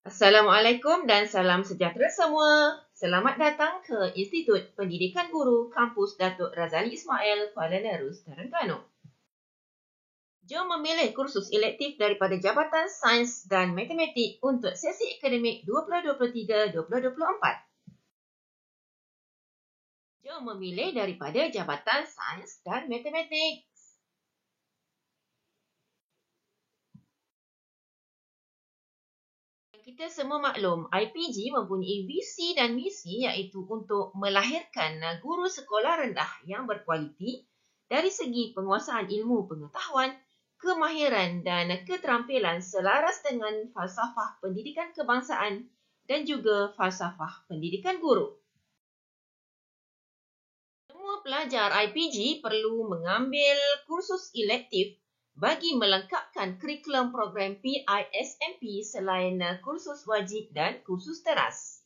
Assalamualaikum dan salam sejahtera semua. Selamat datang ke Institut Pendidikan Guru Kampus Datuk Razali Ismail, Kuala Nerus, Terengganu. Jom memilih kursus elektif daripada Jabatan Sains dan Matematik untuk sesi akademik 2023-2024. Jom memilih daripada Jabatan Sains dan Matematik. Kita semua maklum, IPG mempunyai visi dan misi iaitu untuk melahirkan guru sekolah rendah yang berkualiti dari segi penguasaan ilmu pengetahuan, kemahiran dan keterampilan selaras dengan falsafah pendidikan kebangsaan dan juga falsafah pendidikan guru. Semua pelajar IPG perlu mengambil kursus elektif bagi melengkapkan kurikulum program PISMP selain kursus wajib dan kursus teras.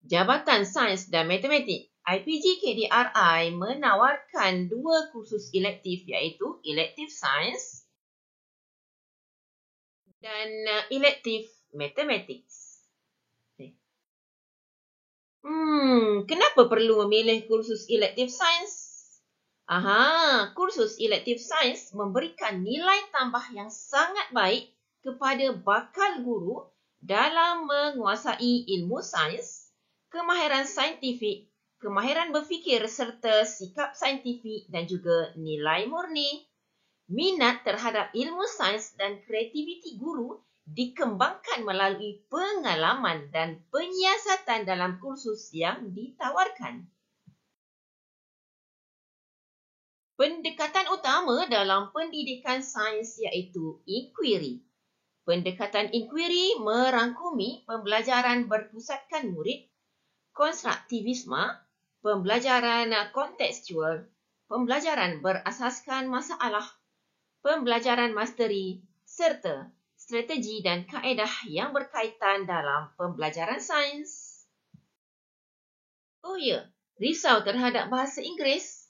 Jabatan Sains dan Matematik IPG KDRI menawarkan dua kursus elektif iaitu elektif Sains dan elektif Matematik. Kenapa perlu memilih kursus elektif Sains? Kursus elektif Sains memberikan nilai tambah yang sangat baik kepada bakal guru dalam menguasai ilmu sains, kemahiran saintifik, kemahiran berfikir serta sikap saintifik dan juga nilai murni. Minat terhadap ilmu sains dan kreativiti guru dikembangkan melalui pengalaman dan penyiasatan dalam kursus yang ditawarkan. Pendekatan utama dalam pendidikan sains iaitu inquiry. Pendekatan inquiry merangkumi pembelajaran berpusatkan murid, konstruktivisme, pembelajaran kontekstual, pembelajaran berasaskan masalah, pembelajaran masteri, serta strategi dan kaedah yang berkaitan dalam pembelajaran sains. Oh ya, risau terhadap bahasa Inggeris?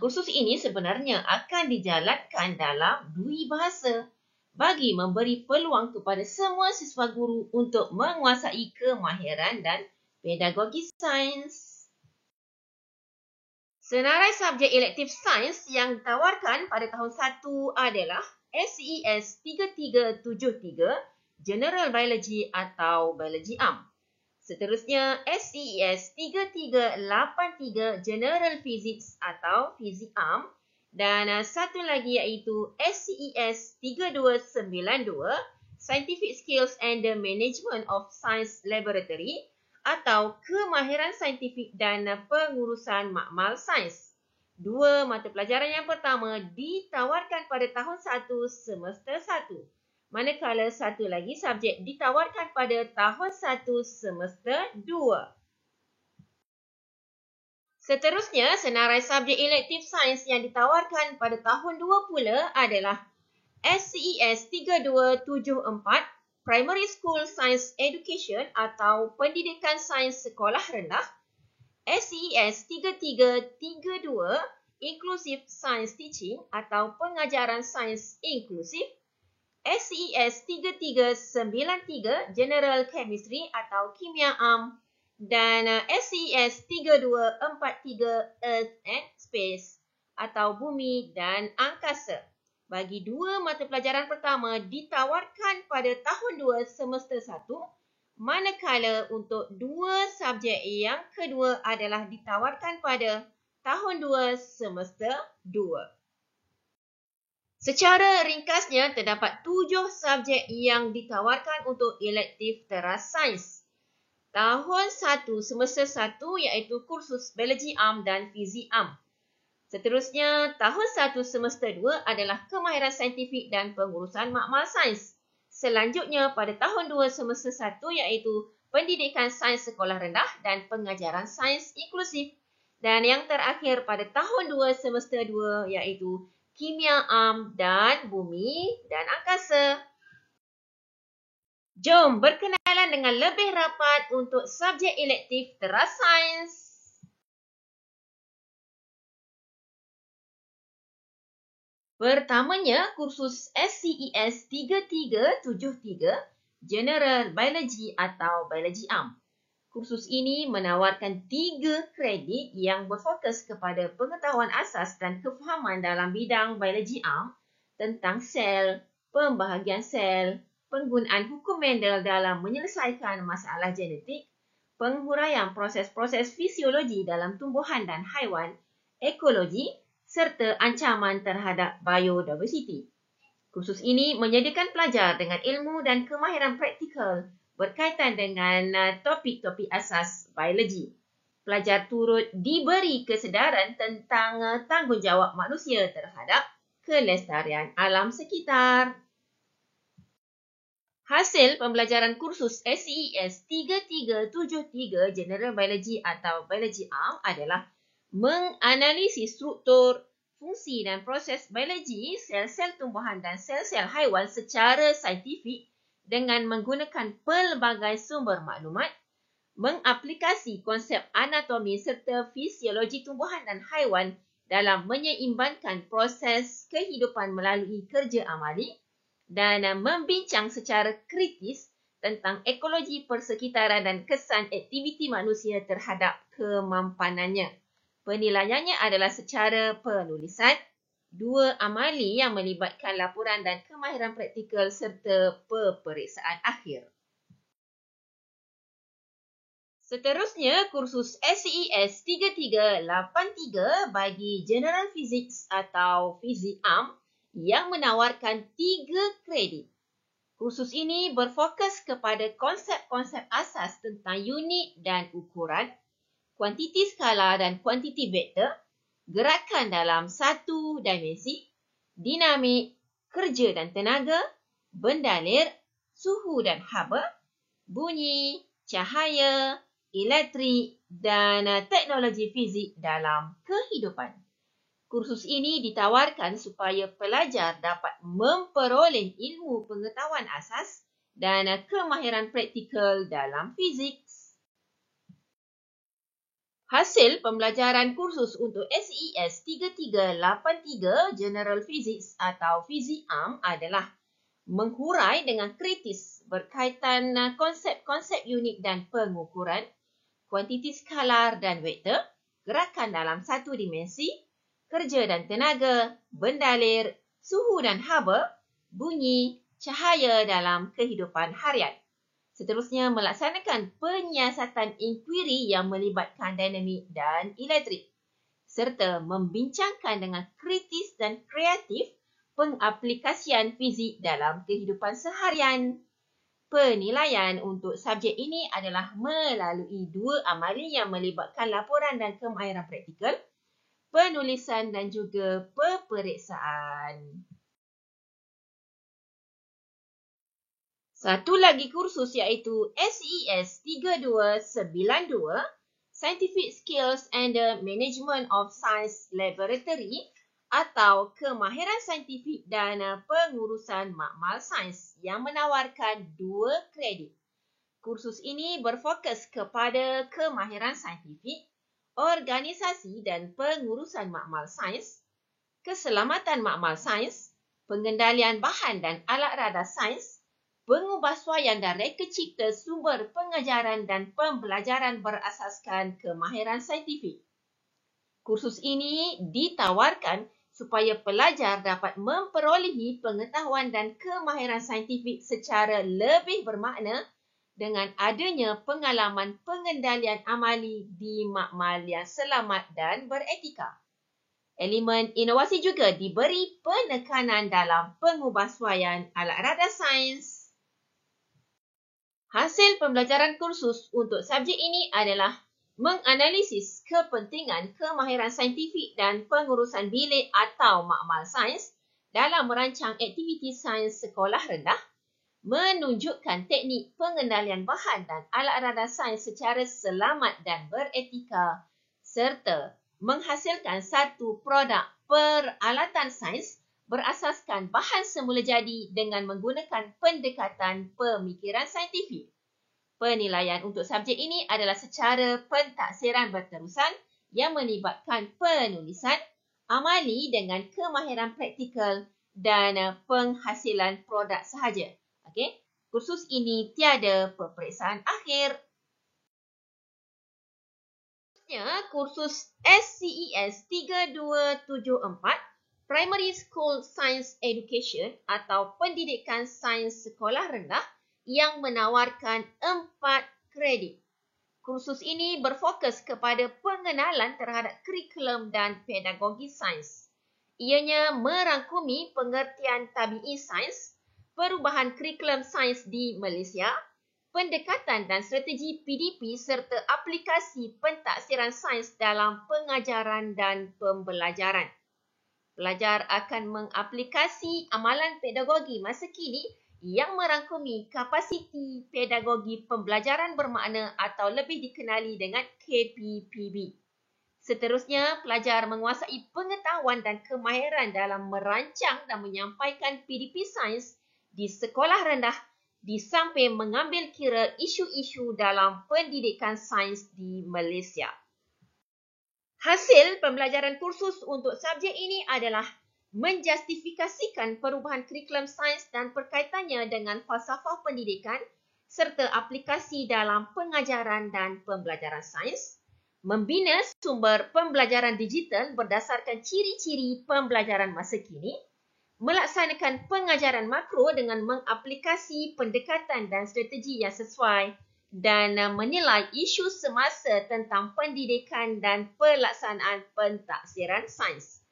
Kursus ini sebenarnya akan dijalankan dalam dua bahasa bagi memberi peluang kepada semua siswa guru untuk menguasai kemahiran dan pedagogi sains. Senarai subjek elektif sains yang ditawarkan pada tahun 1 adalah SES 3373 General Biology atau Biology Am. Seterusnya SES 3383 General Physics atau Physics Am dan satu lagi iaitu SES 3292 Scientific Skills and the Management of Science Laboratory atau kemahiran saintifik dan pengurusan makmal sains. Dua mata pelajaran yang pertama ditawarkan pada tahun 1 semester 1. Manakala satu lagi subjek ditawarkan pada tahun 1 semester 2. Seterusnya, senarai subjek elektif sains yang ditawarkan pada tahun 2 pula adalah SES 3274 Primary School Science Education atau Pendidikan Sains Sekolah Rendah, SES 3332 Inclusive Science Teaching atau Pengajaran Sains Inklusif, SES 3393 General Chemistry atau Kimia Am dan SES 3243 Earth and Space atau Bumi dan Angkasa. Bagi dua mata pelajaran pertama ditawarkan pada tahun 2 semester 1, manakala untuk dua subjek yang kedua adalah ditawarkan pada tahun 2 semester 2. Secara ringkasnya, terdapat 7 subjek yang ditawarkan untuk elektif teras sains. Tahun 1 semester 1 iaitu kursus Biology Am dan Fizik Am. Seterusnya, tahun 1 semester 2 adalah kemahiran saintifik dan pengurusan makmal sains. Selanjutnya, pada tahun 2 semester 1 iaitu pendidikan sains sekolah rendah dan pengajaran sains inklusif. Dan yang terakhir pada tahun 2 semester 2 iaitu Kimia Am dan Bumi dan Angkasa. Jom berkenalan dengan lebih rapat untuk subjek elektif teras sains. Pertamanya, kursus SCES 3373 General Biology atau Biology Am. Kursus ini menawarkan 3 kredit yang berfokus kepada pengetahuan asas dan kefahaman dalam bidang biologi am tentang sel, pembahagian sel, penggunaan hukum Mendel dalam menyelesaikan masalah genetik, penghuraian proses-proses fisiologi dalam tumbuhan dan haiwan, ekologi, serta ancaman terhadap biodiversity. Kursus ini menyediakan pelajar dengan ilmu dan kemahiran praktikal berkaitan dengan topik-topik asas biologi. Pelajar turut diberi kesedaran tentang tanggungjawab manusia terhadap kelestarian alam sekitar. Hasil pembelajaran kursus SCES 3373 General Biology atau Biology Am adalah menganalisis struktur, fungsi dan proses biologi sel-sel tumbuhan dan sel-sel haiwan secara saintifik dengan menggunakan pelbagai sumber maklumat, mengaplikasi konsep anatomi serta fisiologi tumbuhan dan haiwan dalam menyeimbangkan proses kehidupan melalui kerja amali, dan membincang secara kritis tentang ekologi persekitaran dan kesan aktiviti manusia terhadap kemampanannya. Penilaiannya adalah secara penulisan, 2 amali yang melibatkan laporan dan kemahiran praktikal serta peperiksaan akhir. Seterusnya, kursus SCES 3383 bagi General Physics atau Fizik Am yang menawarkan 3 kredit. Kursus ini berfokus kepada konsep-konsep asas tentang unit dan ukuran, kuantiti skala dan kuantiti vektor, gerakan dalam satu dimensi, dinamik, kerja dan tenaga, bendalir, suhu dan haba, bunyi, cahaya, elektrik dan teknologi fizik dalam kehidupan. Kursus ini ditawarkan supaya pelajar dapat memperoleh ilmu pengetahuan asas dan kemahiran praktikal dalam fizik. Hasil pembelajaran kursus untuk SCES 3383 General Physics atau Fizik Am adalah menghurai dengan kritis berkaitan konsep-konsep unit dan pengukuran, kuantiti skalar dan vektor, gerakan dalam satu dimensi, kerja dan tenaga, bendalir, suhu dan haba, bunyi, cahaya dalam kehidupan harian. Seterusnya, melaksanakan penyiasatan inkuiri yang melibatkan dinamik dan elektrik, serta membincangkan dengan kritis dan kreatif pengaplikasian fizik dalam kehidupan seharian. Penilaian untuk subjek ini adalah melalui 2 amali yang melibatkan laporan dan kemahiran praktikal, penulisan dan juga peperiksaan. Satu lagi kursus iaitu SCES 3292 Scientific Skills and the Management of Science Laboratory atau kemahiran saintifik dan pengurusan makmal sains yang menawarkan 2 kredit. Kursus ini berfokus kepada kemahiran saintifik, organisasi dan pengurusan makmal sains, keselamatan makmal sains, pengendalian bahan dan alat radar sains, pengubahsuaian dan reka cipta sumber pengajaran dan pembelajaran berasaskan kemahiran saintifik. Kursus ini ditawarkan supaya pelajar dapat memperolehi pengetahuan dan kemahiran saintifik secara lebih bermakna dengan adanya pengalaman pengendalian amali di makmal yang selamat dan beretika. Elemen inovasi juga diberi penekanan dalam pengubahsuaian alat radar sains. Hasil pembelajaran kursus untuk subjek ini adalah menganalisis kepentingan kemahiran saintifik dan pengurusan bilik atau makmal sains dalam merancang aktiviti sains sekolah rendah, menunjukkan teknik pengendalian bahan dan alat radar sains secara selamat dan beretika, serta menghasilkan satu produk peralatan sains berasaskan bahan semula jadi dengan menggunakan pendekatan pemikiran saintifik. Penilaian untuk subjek ini adalah secara pentaksiran berterusan yang melibatkan penulisan, amali dengan kemahiran praktikal dan penghasilan produk sahaja. Okey, kursus ini tiada peperiksaan akhir. Kursus SCES 3274 Primary School Science Education atau Pendidikan Sains Sekolah Rendah yang menawarkan 4 kredit. Kursus ini berfokus kepada pengenalan terhadap kurikulum dan pedagogi sains. Ianya merangkumi pengertian tabi'i sains, perubahan kurikulum sains di Malaysia, pendekatan dan strategi PDP serta aplikasi pentaksiran sains dalam pengajaran dan pembelajaran. Pelajar akan mengaplikasi amalan pedagogi masa kini yang merangkumi kapasiti pedagogi pembelajaran bermakna atau lebih dikenali dengan KPPB. Seterusnya, pelajar menguasai pengetahuan dan kemahiran dalam merancang dan menyampaikan PDP sains di sekolah rendah di samping mengambil kira isu-isu dalam pendidikan sains di Malaysia. Hasil pembelajaran kursus untuk subjek ini adalah menjustifikasikan perubahan kurikulum sains dan perkaitannya dengan falsafah pendidikan serta aplikasi dalam pengajaran dan pembelajaran sains, membina sumber pembelajaran digital berdasarkan ciri-ciri pembelajaran masa kini, melaksanakan pengajaran makro dengan mengaplikasi pendekatan dan strategi yang sesuai dan menilai isu semasa tentang pendidikan dan pelaksanaan pentaksiran sains.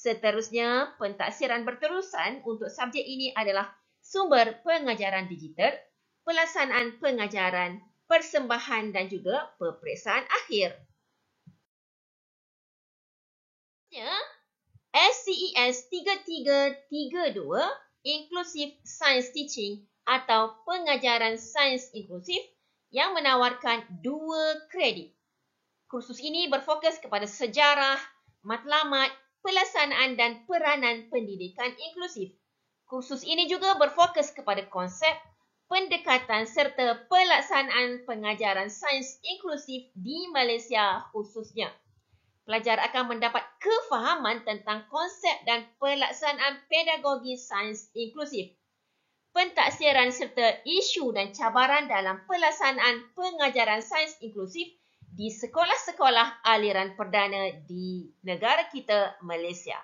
Seterusnya, pentaksiran berterusan untuk subjek ini adalah sumber pengajaran digital, pelaksanaan pengajaran, persembahan dan juga peperiksaan akhir. SCES 3332 Inclusive Science Teaching atau Pengajaran Sains Inklusif yang menawarkan 2 kredit. Kursus ini berfokus kepada sejarah, matlamat, pelaksanaan dan peranan pendidikan inklusif. Kursus ini juga berfokus kepada konsep, pendekatan serta pelaksanaan pengajaran sains inklusif di Malaysia khususnya. Pelajar akan mendapat kefahaman tentang konsep dan pelaksanaan pedagogi sains inklusif, pentaksiran serta isu dan cabaran dalam pelaksanaan pengajaran sains inklusif di sekolah-sekolah aliran perdana di negara kita, Malaysia.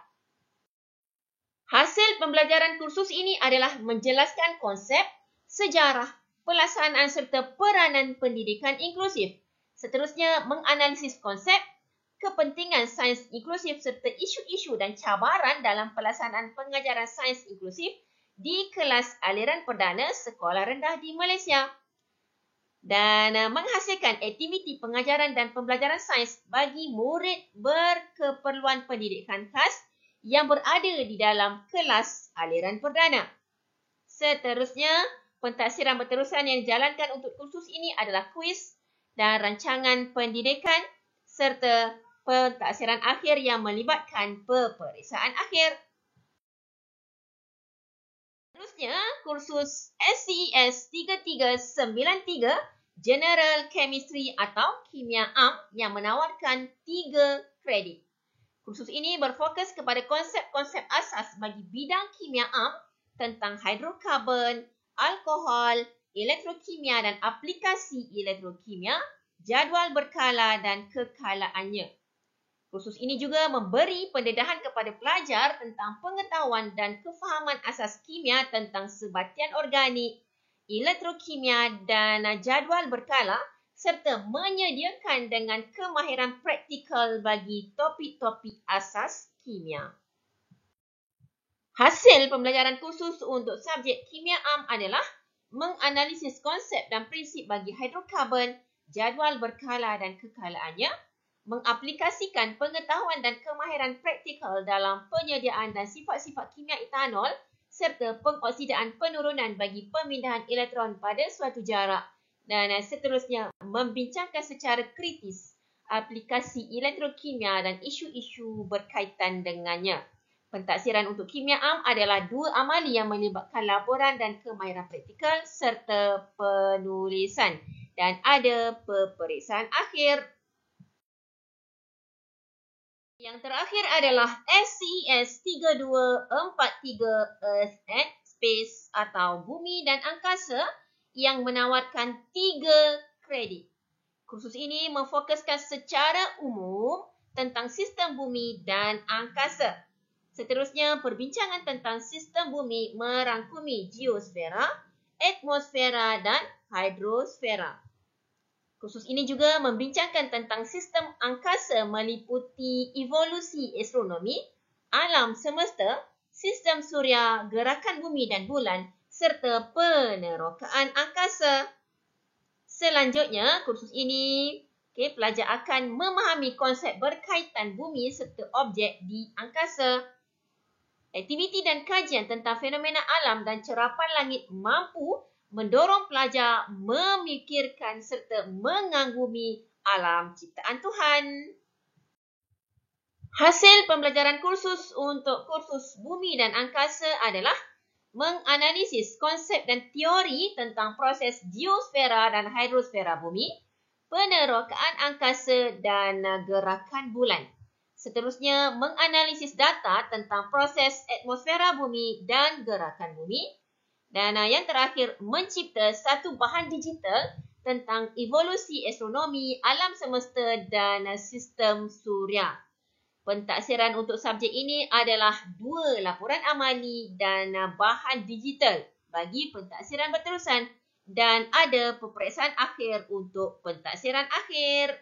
Hasil pembelajaran kursus ini adalah menjelaskan konsep, sejarah, pelaksanaan serta peranan pendidikan inklusif. Seterusnya, menganalisis konsep, kepentingan sains inklusif serta isu-isu dan cabaran dalam pelaksanaan pengajaran sains inklusif di kelas aliran perdana sekolah rendah di Malaysia. Dan menghasilkan aktiviti pengajaran dan pembelajaran sains bagi murid berkeperluan pendidikan khas yang berada di dalam kelas aliran perdana. Seterusnya, pentaksiran berterusan yang dijalankan untuk kursus ini adalah kuis dan rancangan pendidikan serta pentaksiran akhir yang melibatkan peperiksaan akhir. Seterusnya, kursus SCES 3393 General Chemistry atau Kimia Am yang menawarkan 3 kredit. Kursus ini berfokus kepada konsep-konsep asas bagi bidang kimia am tentang hidrokarbon, alkohol, elektrokimia dan aplikasi elektrokimia, jadual berkala dan kekalaannya. Kursus ini juga memberi pendedahan kepada pelajar tentang pengetahuan dan kefahaman asas kimia tentang sebatian organik, elektrokimia dan jadual berkala serta menyediakan dengan kemahiran praktikal bagi topik-topik asas kimia. Hasil pembelajaran kursus untuk subjek kimia am adalah menganalisis konsep dan prinsip bagi hidrokarbon, jadual berkala dan kekalaannya, mengaplikasikan pengetahuan dan kemahiran praktikal dalam penyediaan dan sifat-sifat kimia etanol serta pengoksidaan penurunan bagi pemindahan elektron pada suatu jarak dan seterusnya membincangkan secara kritis aplikasi elektrokimia dan isu-isu berkaitan dengannya. Pentaksiran untuk kimia am adalah 2 amali yang melibatkan laporan dan kemahiran praktikal serta penulisan dan ada peperiksaan akhir. Yang terakhir adalah SCES 3243 Earth and Space atau Bumi dan Angkasa yang menawarkan 3 kredit. Kursus ini memfokuskan secara umum tentang sistem bumi dan angkasa. Seterusnya, perbincangan tentang sistem bumi merangkumi geosfera, atmosfera dan hidrosfera. Kursus ini juga membincangkan tentang sistem angkasa meliputi evolusi astronomi, alam semesta, sistem suria, gerakan bumi dan bulan serta penerokaan angkasa. Selanjutnya, kursus ini pelajar akan memahami konsep berkaitan bumi serta objek di angkasa. Aktiviti dan kajian tentang fenomena alam dan cerapan langit mampu mendorong pelajar memikirkan serta mengagumi alam ciptaan Tuhan. Hasil pembelajaran kursus untuk kursus bumi dan angkasa adalah menganalisis konsep dan teori tentang proses geosfera dan hidrosfera bumi, penerokaan angkasa dan gerakan bulan. Seterusnya, menganalisis data tentang proses atmosfera bumi dan gerakan bumi. Dan yang terakhir, mencipta satu bahan digital tentang evolusi astronomi, alam semesta dan sistem suria. Pentaksiran untuk subjek ini adalah 2 laporan amali dan bahan digital bagi pentaksiran berterusan dan ada peperiksaan akhir untuk pentaksiran akhir.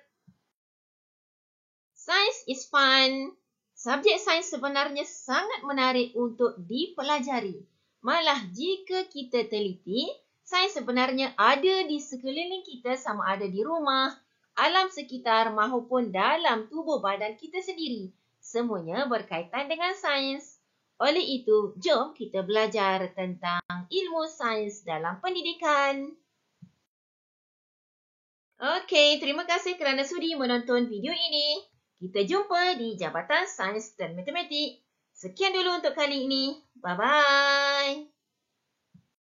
Science is fun. Subjek sains sebenarnya sangat menarik untuk dipelajari. Malah jika kita teliti, sains sebenarnya ada di sekeliling kita sama ada di rumah, alam sekitar maupun dalam tubuh badan kita sendiri. Semuanya berkaitan dengan sains. Oleh itu, jom kita belajar tentang ilmu sains dalam pendidikan. Okey, terima kasih kerana sudi menonton video ini. Kita jumpa di Jabatan Sains dan Matematik. Sekian dulu untuk kali ini. Bye-bye.